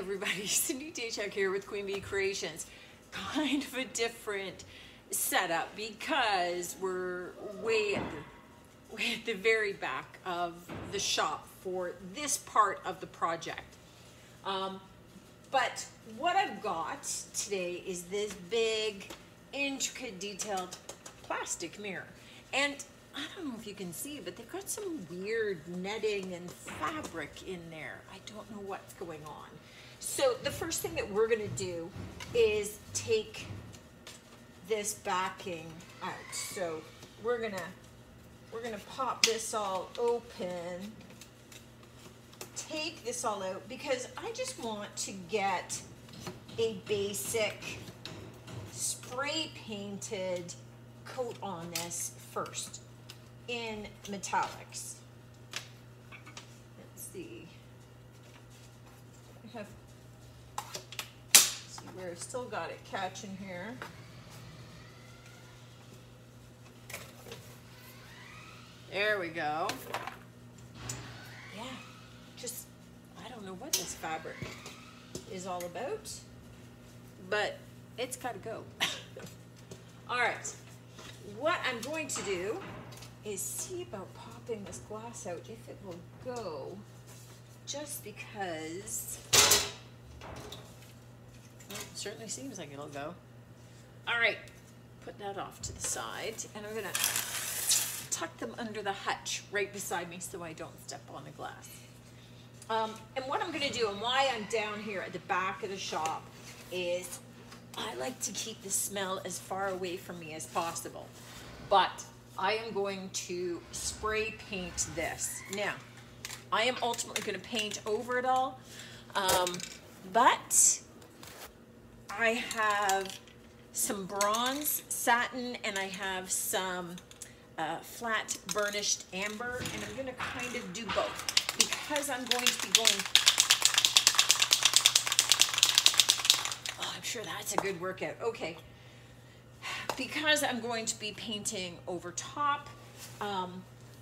everybody, Cindy Daychuk here with Queen Bee Creations. Kind of a different setup because we're way at the very back of the shop for this part of the project. But what I've got today is this big, intricate, detailed plastic mirror. And I don't know if you can see, but they've got some weird netting and fabric in there. I don't know what's going on. So the first thing that we're gonna do is take this backing out. So we're gonna pop this all open, take this all out, because I just want to get a basic spray painted coat on this first in metallics. Let's see. I have, see where I've still got it catching here. There we go. Yeah, just, I don't know what this fabric is all about, but it's gotta go. All right, what I'm going to do is see about popping this glass out, if it will go, just because, well, it certainly seems like it'll go. All right, put that off to the side, and I'm gonna tuck them under the hutch right beside me so I don't step on the glass. And what I'm gonna do, and why I'm down here at the back of the shop, is I like to keep the smell as far away from me as possible. But I am going to spray paint this. Now, I am ultimately gonna paint over it all, but I have some bronze satin and I have some flat burnished amber, and I'm gonna kind of do both because I'm going to be going, oh, I'm sure that's a good workout. Okay, because I'm going to be painting over top, I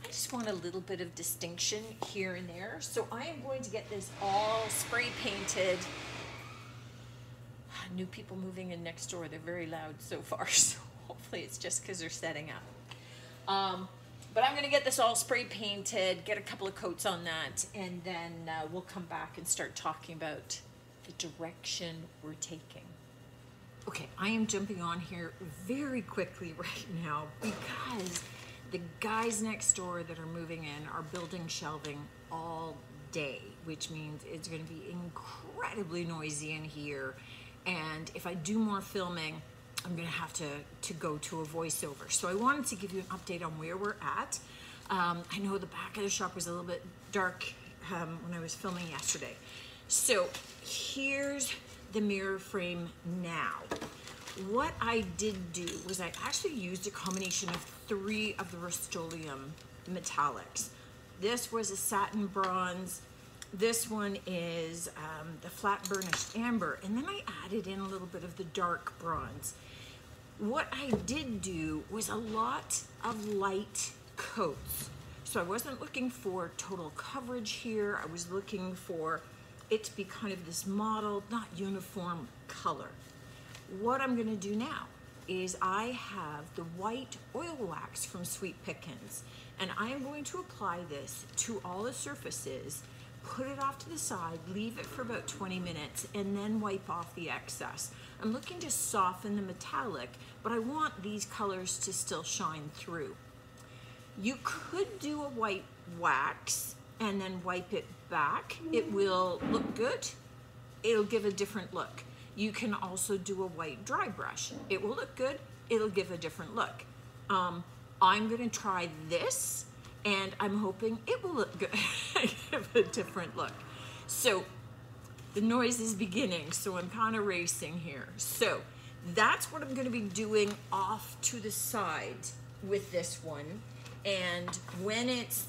just want a little bit of distinction here and there. So I am going to get this all spray painted. New people moving in next door, they're very loud so far, so hopefully it's just because they're setting up. But I'm gonna get this all spray painted, get a couple of coats on that, and then we'll come back and start talking about the direction we're taking. Okay, I am jumping on here very quickly right now because the guys next door that are moving in are building shelving all day, which means it's gonna be incredibly noisy in here. And if I do more filming, I'm gonna have to go to a voiceover. So I wanted to give you an update on where we're at. I know the back of the shop was a little bit dark when I was filming yesterday. So here's the mirror frame now. What I did do was I actually used a combination of 3 of the Rust-Oleum metallics. This was a satin bronze. This one is the flat burnished amber, and then I added in a little bit of the dark bronze. What I did do was a lot of light coats. So I wasn't looking for total coverage here. I was looking for it to be kind of this mottled, not uniform color. What I'm gonna do now is I have the white oil wax from Sweet Pickins, and I am going to apply this to all the surfaces, put it off to the side, leave it for about 20 minutes, and then wipe off the excess. I'm looking to soften the metallic, but I want these colors to still shine through. You could do a white wax and then wipe it back. It will look good. It'll give a different look. You can also do a white dry brush. It will look good. It'll give a different look. I'm gonna try this, and I'm hoping it will look good, give a different look. So the noise is beginning, so I'm kind of racing here. So that's what I'm gonna be doing off to the side with this one. And when it's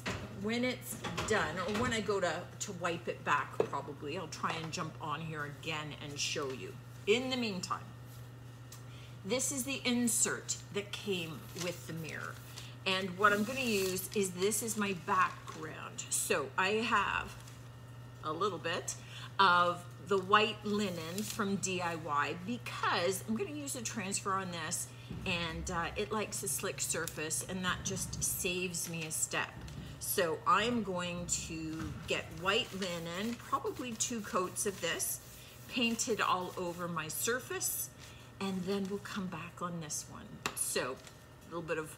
done, or when I go to wipe it back, probably, I'll try and jump on here again and show you. In the meantime, this is the insert that came with the mirror. And what I'm gonna use is, this is my background. So I have a little bit of the white linen from DIY because I'm going to use a transfer on this, and it likes a slick surface, and that just saves me a step. So I'm going to get white linen, probably 2 coats of this, painted all over my surface, and then we'll come back on this one. So a little bit of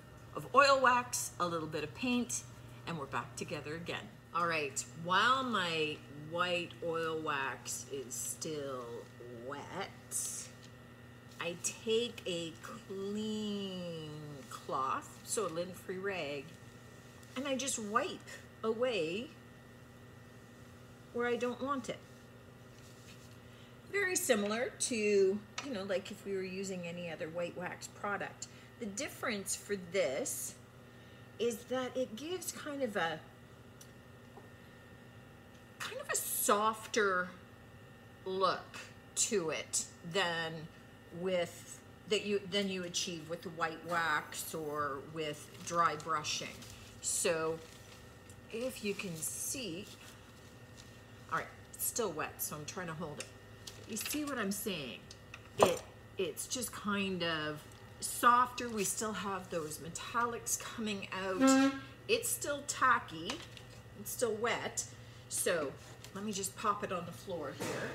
oil wax, a little bit of paint, and we're back together again. All right, while my white oil wax is still wet, I take a clean cloth, so a lint-free rag, and I just wipe away where I don't want it. Very similar to, you know, like if we were using any other white wax product. The difference for this is that it gives kind of a softer look to it than you achieve with the white wax or with dry brushing. So if you can see, all right, it's still wet, so I'm trying to hold it. You see what I'm saying? It's just kind of softer. We still have those metallics coming out. It's still tacky. It's still wet. So let me just pop it on the floor here.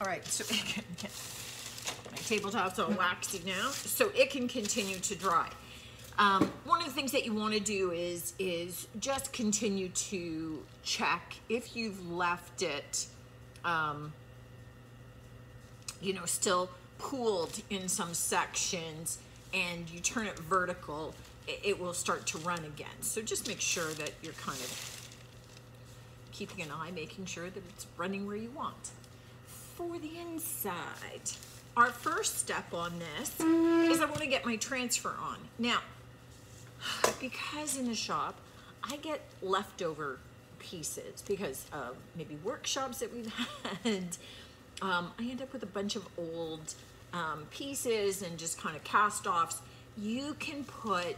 All right, so my tabletop's all waxy now, so it can continue to dry. One of the things that you want to do is just continue to check if you've left it, you know, still pooled in some sections, and you turn it vertical, it will start to run again. So just make sure that you're kind of keeping an eye, making sure that it's running where you want. For the inside, our first step on this is I want to get my transfer on. Now, because in the shop, I get leftover pieces because of maybe workshops that we've had. I end up with a bunch of old pieces and just kind of cast-offs. You can put,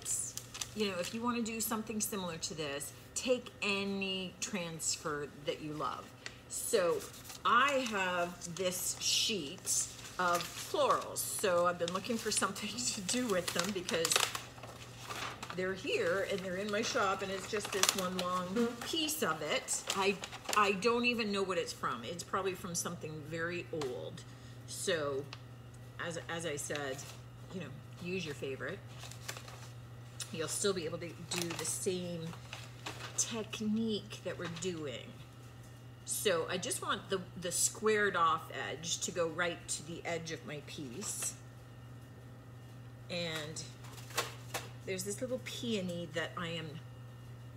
you know, if you want to do something similar to this, take any transfer that you love. So I have this sheet of florals. So I've been looking for something to do with them because they're here and they're in my shop, and it's just this one long piece of it. I don't even know what it's from. It's probably from something very old. So as I said, you know, use your favorite. You'll still be able to do the same technique that we're doing. So I just want the squared off edge to go right to the edge of my piece. And there's this little peony that I am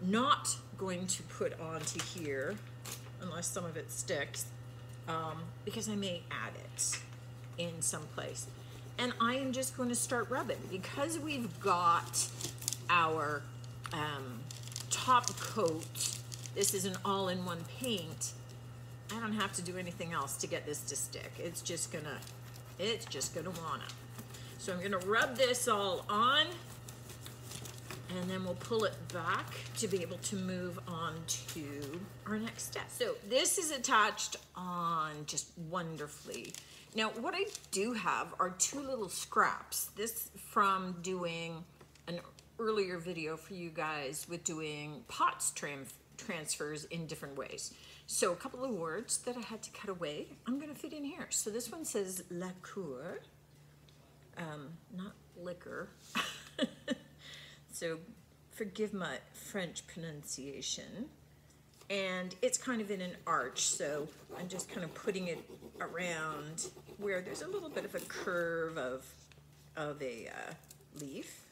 not going to put onto here unless some of it sticks, because I may add it in some place. And I am just going to start rubbing because we've got our top coat. This is an all-in-one paint. I don't have to do anything else to get this to stick. It's just gonna wanna. So I'm gonna rub this all on, and then we'll pull it back to be able to move on to our next step. So this is attached on just wonderfully. Now what I do have are 2 little scraps. This from doing an earlier video for you guys with doing pots transfers in different ways. So a couple of words that I had to cut away, I'm gonna fit in here. So this one says la cour, not liquor. So forgive my French pronunciation. And it's kind of in an arch, so I'm just kind of putting it around where there's a little bit of a curve of a leaf.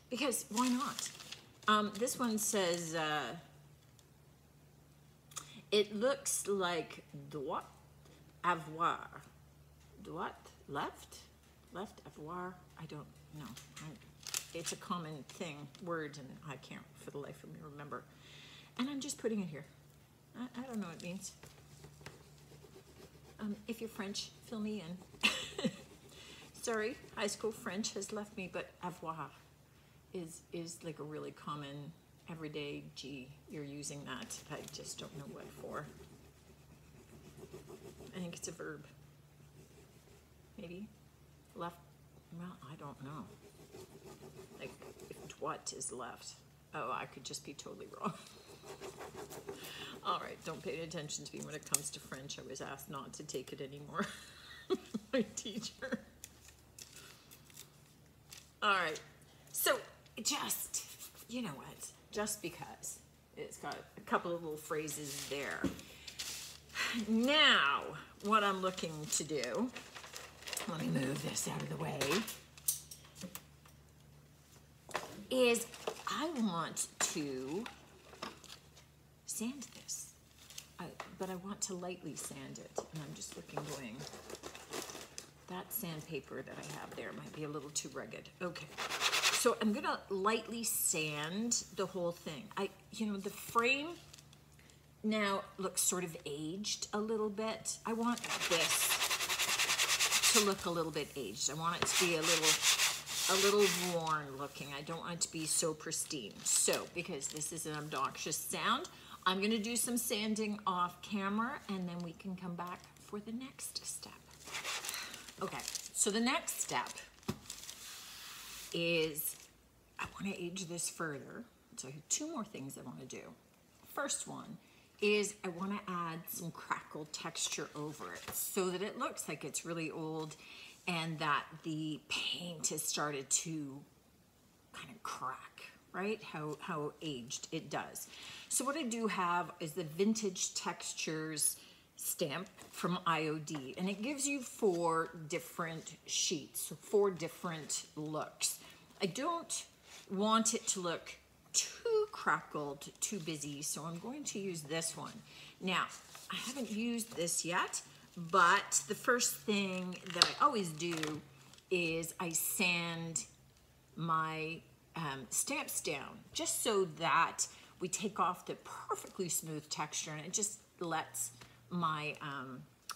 Because why not? This one says, it looks like droit, avoir. Droit, left, avoir, I don't know. It's a common word, and I can't for the life of me remember. And I'm just putting it here. I don't know what it means. If you're French, fill me in. Sorry, high school French has left me, but avoir. is like a really common everyday, gee, you're using that. I just don't know what for. I think it's a verb. Maybe. Left, well, I don't know. Like, if what is left? Oh, I could just be totally wrong. All right, don't pay attention to me when it comes to French. I was asked not to take it anymore. My teacher. All right, so just, you know what, just because it's got a couple of little phrases there. Now, what I'm looking to do, let me move this out of the way, is I want to sand this, but I want to lightly sand it, and I'm just looking, going, that sandpaper that I have there might be a little too rugged. Okay, so I'm gonna lightly sand the whole thing. You know, the frame now looks sort of aged a little bit. I want this to look a little bit aged. I want it to be a little worn looking. I don't want it to be so pristine. So, because this is an obnoxious sound, I'm gonna do some sanding off camera, and then we can come back for the next step. Okay, so the next step is I want to age this further. So I have two more things I want to do. First one is I want to add some crackled texture over it so that it looks like it's really old and that the paint has started to kind of crack, right? How aged it does. So what I do have is the Vintage Textures stamp from IOD, and it gives you 4 different sheets, so 4 different looks. I don't want it to look too crackled, too busy, so I'm going to use this one. Now, I haven't used this yet, but the first thing that I always do is I sand my stamps down, just so that we take off the perfectly smooth texture, and it just lets my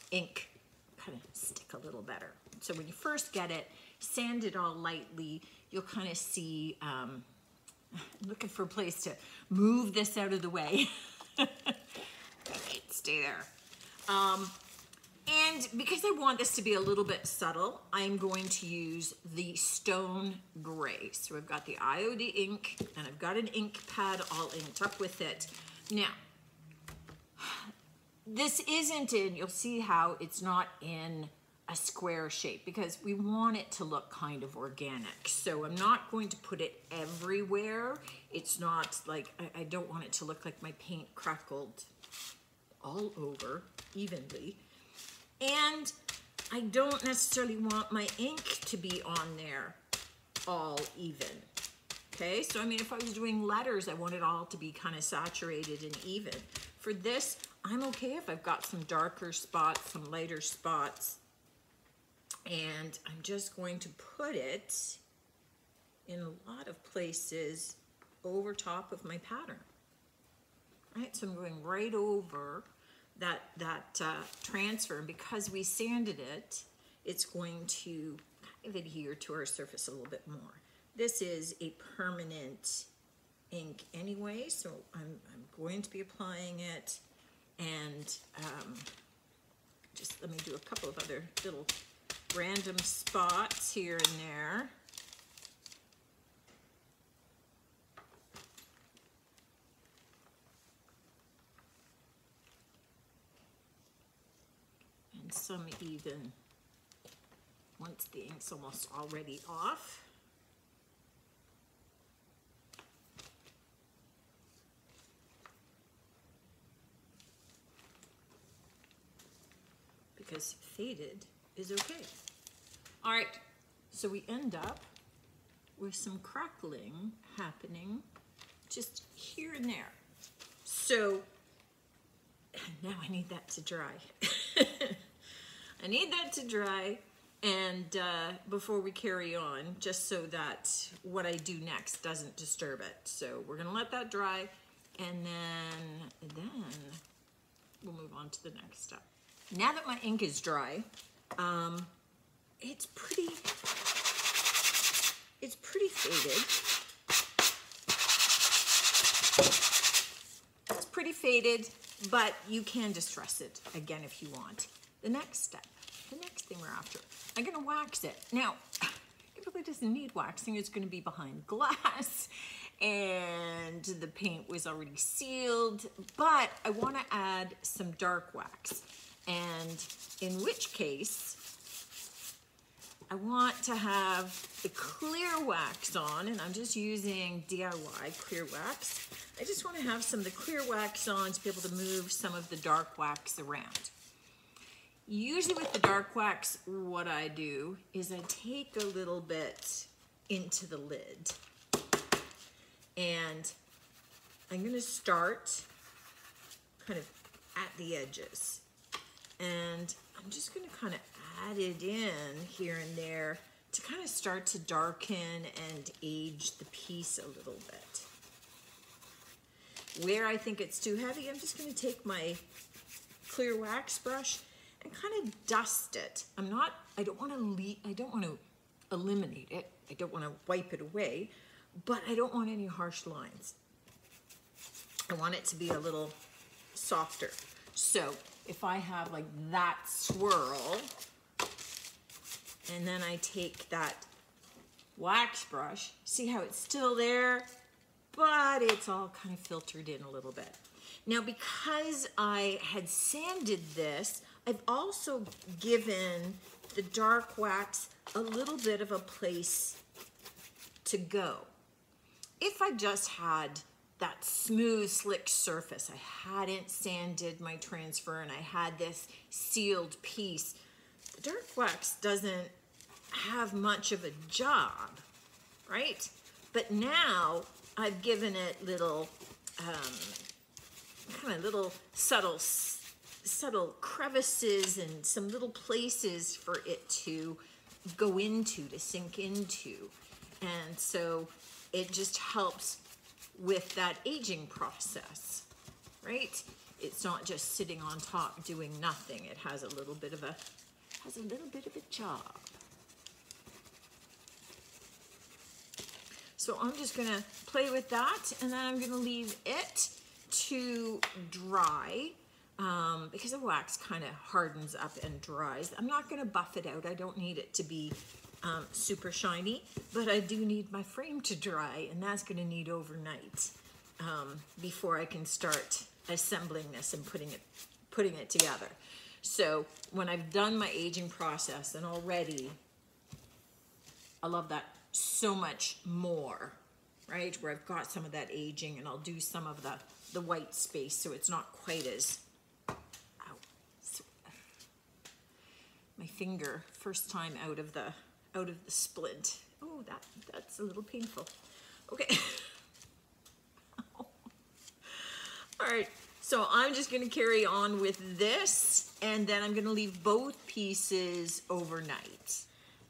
ink kind of stick a little better. So when you first get it, sand it all lightly. You'll kind of see, I'm looking for a place to move this out of the way. Stay there. And because I want this to be a little bit subtle, I'm going to use the Stone Gray. So I've got the IOD ink, and I've got an ink pad all inked up with it. Now, this isn't in, you'll see how it's not in a square shape because we want it to look kind of organic. So I'm not going to put it everywhere. It's not like, I don't want it to look like my paint crackled all over evenly. And I don't necessarily want my ink to be on there all even. Okay, so I mean, if I was doing letters, I want it all to be kind of saturated and even. For this, I'm okay if I've got some darker spots, some lighter spots, and I'm just going to put it in a lot of places over top of my pattern. Right, so I'm going right over that transfer, and because we sanded it, it's going to kind of adhere to our surface a little bit more. This is a permanent ink anyway, so I'm going to be applying it. And just let me do a couple of other little random spots here and there. And some even once the ink's almost already off. Because faded is okay. All right, so we end up with some crackling happening just here and there. So now I need that to dry. I need that to dry, and before we carry on, just so that what I do next doesn't disturb it. So we're gonna let that dry, and then we'll move on to the next step. Now that my ink is dry, it's pretty faded. It's pretty faded, but you can distress it again if you want. The next step, the next thing we're after, I'm gonna wax it. Now, it really doesn't need waxing. It's gonna be behind glass and the paint was already sealed, but I wanna add some dark wax. And in which case, I want to have the clear wax on, and I'm just using DIY clear wax. I just want to have some of the clear wax on to be able to move some of the dark wax around. Usually with the dark wax, what I do is I take a little bit into the lid, and I'm going to start kind of at the edges. And I'm just going to kind of add it in here and there to kind of start to darken and age the piece a little bit. Where I think it's too heavy, I'm just going to take my clear wax brush and kind of dust it. I don't want to eliminate it. I don't want to wipe it away, but I don't want any harsh lines. I want it to be a little softer. So if I have like that swirl, and then I take that wax brush, see how it's still there, but it's all kind of filtered in a little bit. Now, because I had sanded this, I've also given the dark wax a little bit of a place to go. If I just had that smooth, slick surface, I hadn't sanded my transfer and I had this sealed piece, the dark wax doesn't have much of a job, right? But now I've given it little, kind of little subtle crevices and some little places for it to go into, to sink into. And so it just helps with that aging process, right? It's not just sitting on top doing nothing. It has a little bit of a job. So I'm just gonna play with that, and then I'm gonna leave it to dry because the wax kind of hardens up and dries. I'm not gonna buff it out. I don't need it to be super shiny, but I do need my frame to dry, and that's gonna need overnight before I can start assembling this and putting it together. So when I've done my aging process, and already I love that so much more, right? Where I've got some of that aging, and I'll do some of the white space so it's not quite as, ow, my finger, first time out of the splint. Oh, that's a little painful. Okay. All right, so I'm just gonna carry on with this, and then I'm gonna leave both pieces overnight.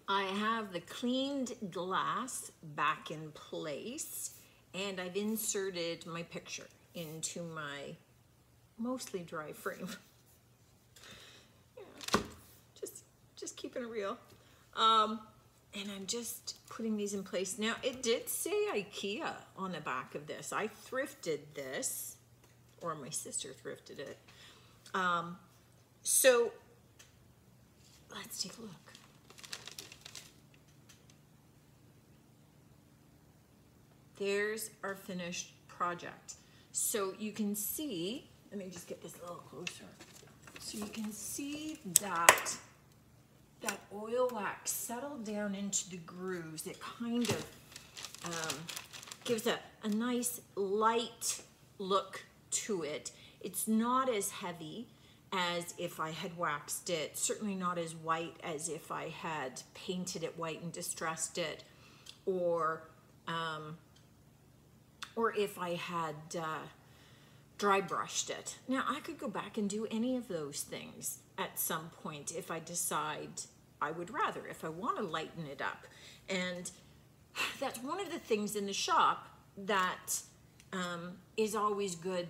I have the cleaned glass back in place, and I've inserted my picture into my mostly dry frame. Yeah, just keeping it real. And I'm just putting these in place. Now, it did say IKEA on the back of this. I thrifted this, or my sister thrifted it. So let's take a look. There's our finished project. So you can see, let me just get this a little closer. So you can see that oil wax settled down into the grooves. It kind of gives a nice light look to it. It's not as heavy as if I had waxed it, certainly not as white as if I had painted it white and distressed it, or if I had dry brushed it. Now, I could go back and do any of those things at some point if I decide I would rather, if I want to lighten it up. And that's one of the things in the shop that is always good,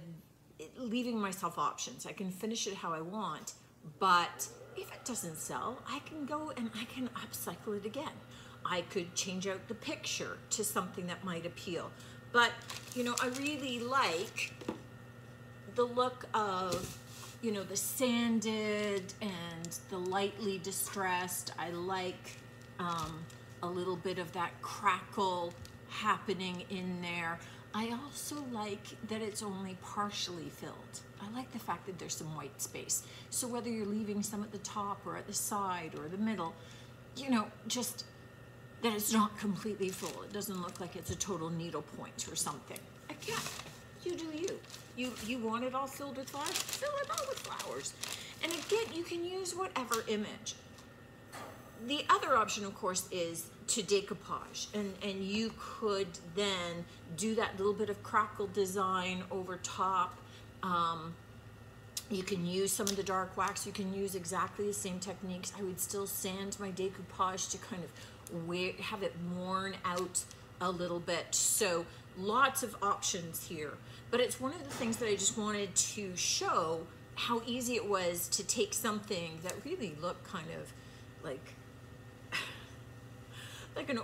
leaving myself options. I can finish it how I want, but if it doesn't sell, I can go and I can upcycle it again. I could change out the picture to something that might appeal. But, you know, I really like the look of, you know, the sanded and the lightly distressed. I like a little bit of that crackle happening in there. I also like that it's only partially filled. I like the fact that there's some white space. So whether you're leaving some at the top or at the side or the middle, you know, just that it's not completely full. It doesn't look like it's a total needle point or something. Again, you do you. You want it all filled with flowers? Fill it all with flowers. And again, you can use whatever image. The other option, of course, is to decoupage, and you could then do that little bit of crackle design over top. You can use some of the dark wax. You can use exactly the same techniques. I would still sand my decoupage to kind of have it worn out a little bit. So lots of options here. But it's one of the things that I just wanted to show how easy it was to take something that really looked kind of like an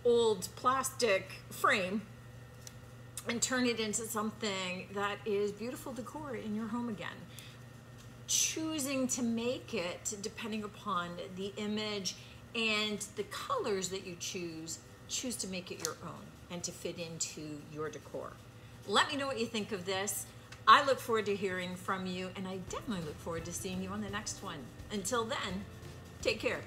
old plastic frame and turn it into something that is beautiful decor in your home again. Choosing to make it, depending upon the image and the colors that you choose to make it your own and to fit into your decor. Let me know what you think of this. I look forward to hearing from you, and I definitely look forward to seeing you on the next one. Until then, take care.